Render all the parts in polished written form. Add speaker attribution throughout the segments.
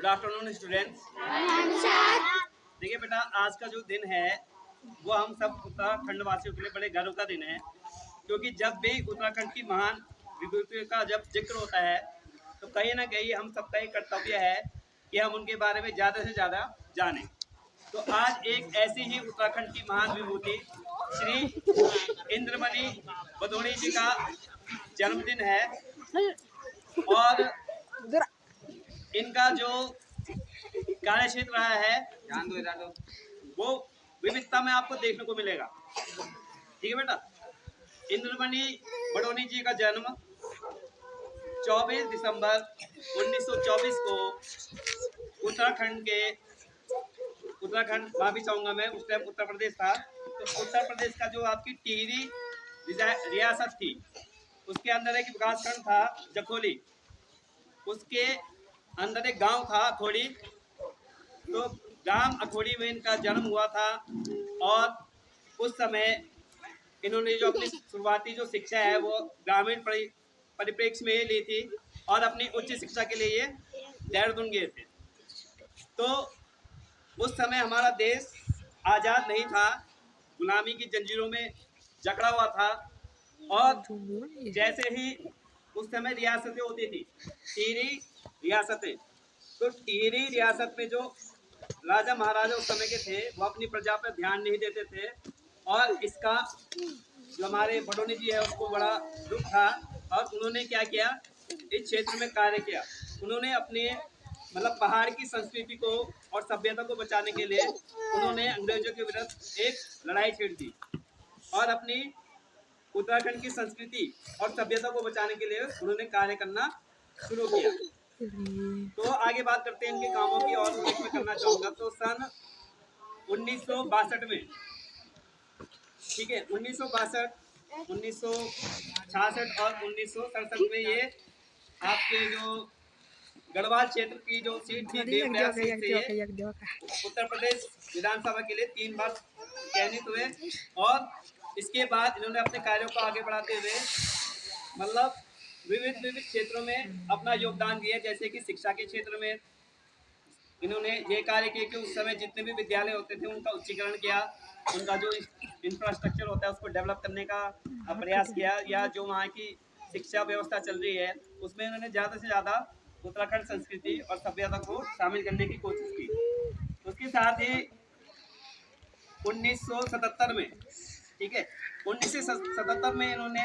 Speaker 1: Good afternoon students. देखिए बेटा, आज का जो दिन है वो हम सब उत्तराखंड वासियों के लिए बड़े गर्व का दिन है, क्योंकि जब भी उत्तराखंड की महान विभूतियों का जब जिक्र होता है तो कहीं ना कहीं हम सबका एक कर्तव्य है कि हम उनके बारे में ज़्यादा से ज़्यादा जानें। तो आज एक ऐसी ही उत्तराखंड की महान विभूति श्री इंद्रमणि बडोनी जी का जन्मदिन है, और इनका जो कार्य क्षेत्र रहा है वो विविधता में आपको देखने को मिलेगा। ठीक है बेटा, इंद्रमणि बडोनी जी का जन्म 24 दिसंबर 1924 को उत्तराखंड माफी चाहूंगा मैं, उस टाइम उत्तर प्रदेश था। तो उत्तर प्रदेश का जो आपकी टिहरी रियासत थी उसके अंदर एक विकासखंड था जखोली, उसके अंदर एक गांव था अखोड़ी। तो गांव अखोड़ी में इनका जन्म हुआ था, और उस समय इन्होंने जो अपनी शुरुआती जो शिक्षा है वो ग्रामीण परिप्रेक्ष्य में ही ली थी, और अपनी उच्च शिक्षा के लिए ये देहरादून गए थे। तो उस समय हमारा देश आज़ाद नहीं था, गुलामी की जंजीरों में जकड़ा हुआ था। और जैसे ही उस समय रियासतें होती थी, टिहरी रियासतें, तो टिहरी रियासत में जो राजा महाराजा उस समय के थे वो अपनी प्रजा पर ध्यान नहीं देते थे, और इसका जो हमारे बडोनी जी है उसको बड़ा दुख था। और उन्होंने क्या किया, इस क्षेत्र में कार्य किया। उन्होंने अपने मतलब पहाड़ की संस्कृति को और सभ्यता को बचाने के लिए उन्होंने अंग्रेजों के विरुद्ध एक लड़ाई छेड़ दी, और अपनी उत्तराखंड की संस्कृति और सभ्यता को बचाने के लिए उन्होंने कार्य करना शुरू किया। तो आगे बात करते हैं इनके कामों की, और उल्लेख में करना चाहूँगा। तो सन 1962 में, ठीक है, 1962, 1966 और 1967 में ये आपके जो गढ़वाल क्षेत्र की जो सीट थी देवप्रयाग सीट से ये उत्तर प्रदेश विधानसभा के लिए 3 बार चयनित हुए। और इसके बाद इन्होंने अपने कार्यों को आगे बढ़ाते हुए मतलब विविध क्षेत्रों में अपना योगदान दिया, जैसे कि शिक्षा के क्षेत्र में इन्होंने ये कार्य किया कि उस समय जितने भी विद्यालय होते थे उनका उच्चीकरण किया, उनका जो इंफ्रास्ट्रक्चर होता है उसको डेवलप करने का प्रयास किया, या जो वहाँ की शिक्षा व्यवस्था चल रही है उसमें इन्होंने ज़्यादा से ज़्यादा उत्तराखंड संस्कृति और सभ्यता को शामिल करने की कोशिश की। उसके साथ ही 1977 में, ठीक है, 1977 में इन्होंने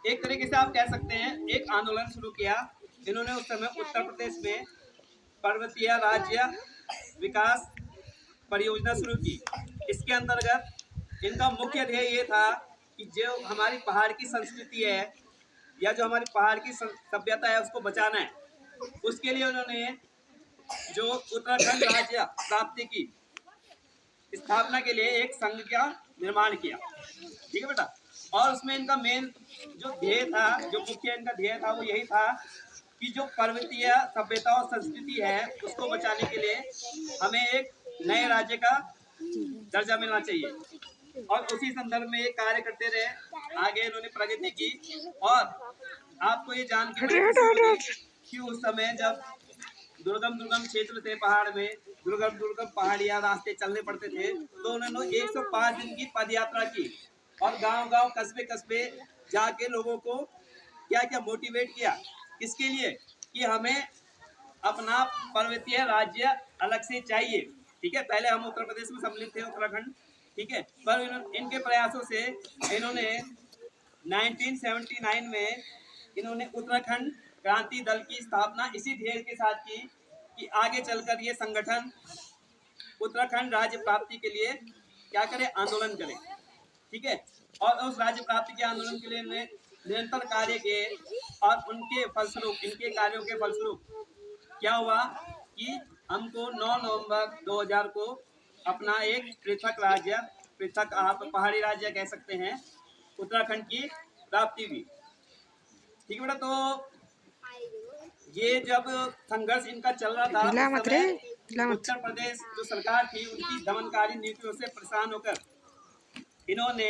Speaker 1: एक तरीके से आप कह सकते हैं एक आंदोलन शुरू किया। इन्होंने उस समय उत्तर प्रदेश में पर्वतीय राज्य विकास परियोजना शुरू की। इसके अंतर्गत इनका मुख्य ध्येय ये था कि जो हमारी पहाड़ की संस्कृति है या जो हमारी पहाड़ की सभ्यता है उसको बचाना है। उसके लिए उन्होंने जो उत्तराखंड राज्य प्राप्ति की स्थापना के लिए एक संघ का निर्माण किया। ठीक है बेटा, और उसमें इनका मेन जो ध्येय था, जो मुख्य इनका ध्येय था वो यही था कि जो पर्वतीय सभ्यता और संस्कृति है उसको बचाने के लिए हमें एक नए राज्य का दर्जा मिलना चाहिए। और उसी संदर्भ में ये कार्य करते रहे, आगे इन्होंने प्रगति की। और आपको ये जान के कि उस समय जब दुर्गम क्षेत्र थे पहाड़ में, दुर्गम पहाड़ियाँ रास्ते चलने पड़ते थे, तो उन्होंने 105 दिन की पद यात्रा की, और गांव-गांव कस्बे जाके लोगों को क्या मोटिवेट किया, किसके लिए कि हमें अपना पर्वतीय राज्य अलग से चाहिए। ठीक है, पहले हम उत्तर प्रदेश में सम्मिलित थे, उत्तराखंड, ठीक है, पर इनके प्रयासों से इन्होंने 1979 में इन्होंने उत्तराखंड क्रांति दल की स्थापना इसी ध्येय के साथ की कि आगे चलकर ये संगठन उत्तराखंड राज्य प्राप्ति के लिए क्या करे, आंदोलन करे। ठीक है, और उस राज्य प्राप्ति के आंदोलन के लिए निरंतर कार्य किए, और उनके फलस्वरूप, इनके कार्यों के फलस्वरूप क्या हुआ कि हमको 9 नवंबर 2000 को अपना एक पृथक आप पहाड़ी राज्य कह सकते हैं, उत्तराखंड की प्राप्ति हुई। ठीक है बेटा, तो ये जब संघर्ष इनका चल रहा था उत्तर प्रदेश जो सरकार थी उनकी दमनकारी नीतियों से परेशान होकर इन्होंने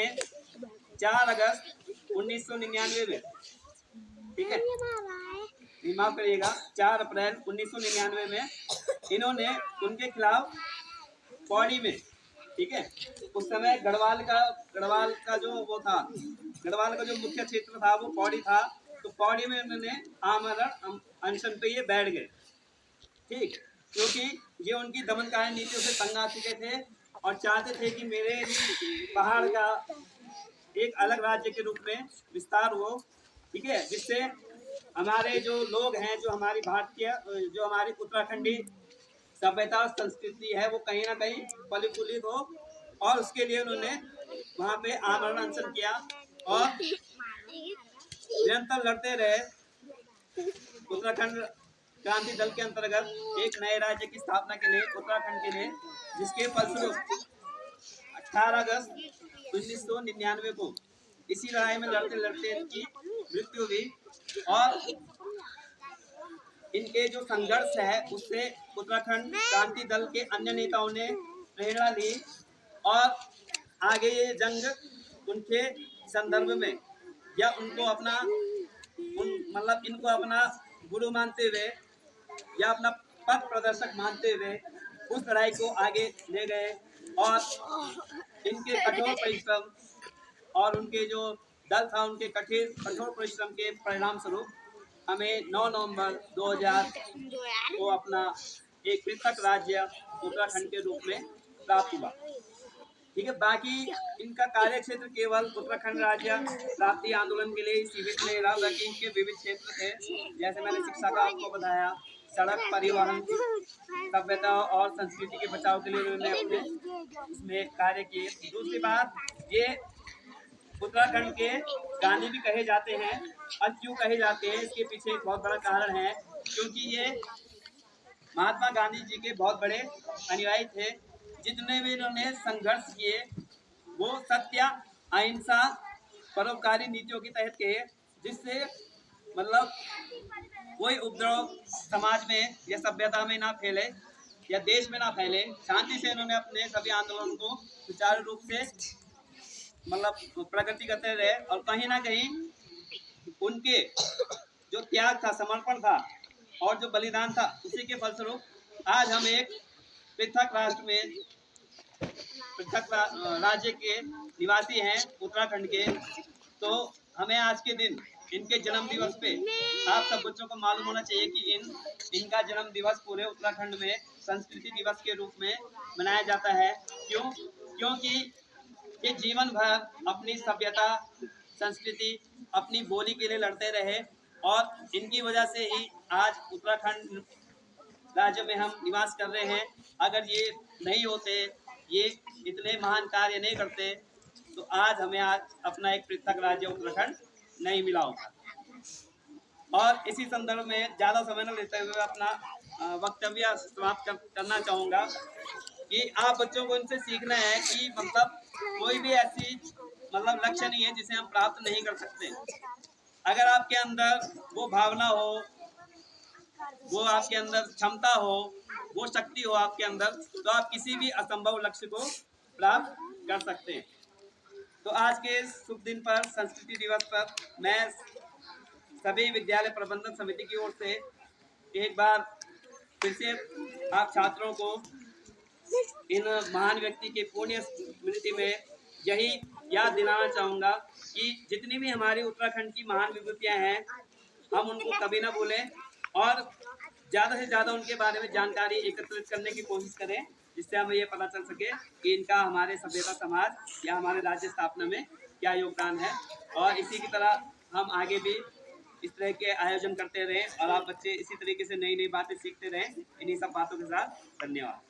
Speaker 1: 4 अगस्त 1999 में, ठीक है, माफ करिएगा 4 अप्रैल 1999 में इन्होंने उनके खिलाफ पौड़ी में, ठीक है, उस समय गढ़वाल का जो वो था, गढ़वाल का जो मुख्य क्षेत्र था वो पौड़ी था, तो पौड़ी में उन्होंने आमरण अनशन पे ये बैठ गए, ठीक, क्योंकि ये उनकी दमनकारी नीतियों से तंग आ चुके थे और चाहते थे कि मेरे पहाड़ का एक अलग राज्य के रूप में विस्तार हो, ठीक है, जिससे हमारे जो लोग हैं, जो हमारी भारतीय, जो हमारी उत्तराखंडी सभ्यता और संस्कृति है वो कहीं ना कहीं फलित हो, और उसके लिए उन्होंने वहाँ पे आमरण अनशन किया और निरंतर लड़ते रहे। उत्तराखंड क्रांति दल के अंतर्गत एक नए राज्य की स्थापना के लिए, उत्तराखंड के लिए, जिसके फलस्वरूप 18 अगस्त 1999 को इसी लड़ाई में लड़ते लड़ते इनकी मृत्यु हुई। और इनके जो संघर्ष है उससे उत्तराखंड क्रांति दल के अन्य नेताओं ने प्रेरणा ली और आगे ये जंग उनके संदर्भ में या उनको अपना मतलब इनको अपना गुरु मानते हुए या अपना पथ प्रदर्शक मानते हुए उस लड़ाई को आगे ले गए और इनके कठोर परिश्रम और उनके जो दल था उनके कठोर परिश्रम के परिणाम स्वरूप हमें 9 नवंबर 2000 को अपना एक पृथक राज्य उत्तराखंड के रूप में प्राप्त हुआ, ठीक है। बाकी इनका कार्य क्षेत्र केवल उत्तराखंड राज्य प्राप्ति आंदोलन के लिए सीमित नहीं रहा, बल्कि इनके विविध क्षेत्र थे, जैसे मैंने शिक्षा का आपको बताया, सड़क परिवहन, सभ्यता और संस्कृति के बचाव के लिए उन्होंने अपने इसमें कार्य किए। दूसरी बात, ये उत्तराखंड के गांधी भी कहे जाते हैं, और क्यों कहे जाते हैं इसके पीछे एक बहुत बड़ा कारण है, क्योंकि ये महात्मा गांधी जी के बहुत बड़े अनुयायी थे। जितने भी इन्होंने संघर्ष किए वो सत्य, अहिंसा, परोपकारी नीतियों के तहत किए, जिससे मतलब कोई उपद्रव समाज में या सभ्यता में ना फैले या देश में ना फैले। शांति से इन्होंने अपने सभी आंदोलन को सुचारू रूप से मतलब प्रगति करते रहे और कहीं ना कहीं उनके जो त्याग था, समर्पण था और जो बलिदान था, उसी के फलस्वरूप आज हम एक पृथक राष्ट्र में पृथक राज्य के निवासी हैं उत्तराखंड के। तो हमें आज के दिन इनके जन्म दिवस पे आप सब बच्चों को मालूम होना चाहिए कि इनका जन्म दिवस पूरे उत्तराखंड में संस्कृति दिवस के रूप में मनाया जाता है। क्योंकि ये जीवन भर अपनी सभ्यता, संस्कृति, अपनी बोली के लिए लड़ते रहे और इनकी वजह से ही आज उत्तराखंड राज्य में हम निवास कर रहे हैं। अगर ये नहीं होते, ये इतने महान कार्य नहीं करते, तो आज हमें अपना एक पृथक राज्य उत्तराखंड नहीं मिला होगा। और इसी संदर्भ में ज़्यादा समय न लेते हुए अपना वक्तव्य समाप्त करना चाहूँगा कि आप बच्चों को इनसे सीखना है कि मतलब कोई भी ऐसी मतलब लक्ष्य नहीं है जिसे हम प्राप्त नहीं कर सकते। अगर आपके अंदर वो भावना हो, वो आपके अंदर क्षमता हो, वो शक्ति हो आपके अंदर, तो आप किसी भी असंभव लक्ष्य को प्राप्त कर सकते हैं। तो आज के शुभ दिन पर, संस्कृति दिवस पर, मैं सभी विद्यालय प्रबंधन समिति की ओर से एक बार फिर से आप छात्रों को इन महान व्यक्ति के पुण्य स्मृति में यही याद दिलाना चाहूँगा कि जितनी भी हमारी उत्तराखंड की महान विभूतियाँ हैं, हम उनको कभी ना भूलें और ज़्यादा से ज़्यादा उनके बारे में जानकारी एकत्रित करने की कोशिश करें, जिससे हमें ये पता चल सके कि इनका हमारे सभ्यता, समाज या हमारे राज्य स्थापना में क्या योगदान है। और इसी की तरह हम आगे भी इस तरह के आयोजन करते रहें और आप बच्चे इसी तरीके से नई नई बातें सीखते रहें। इन्हीं सब बातों के साथ धन्यवाद।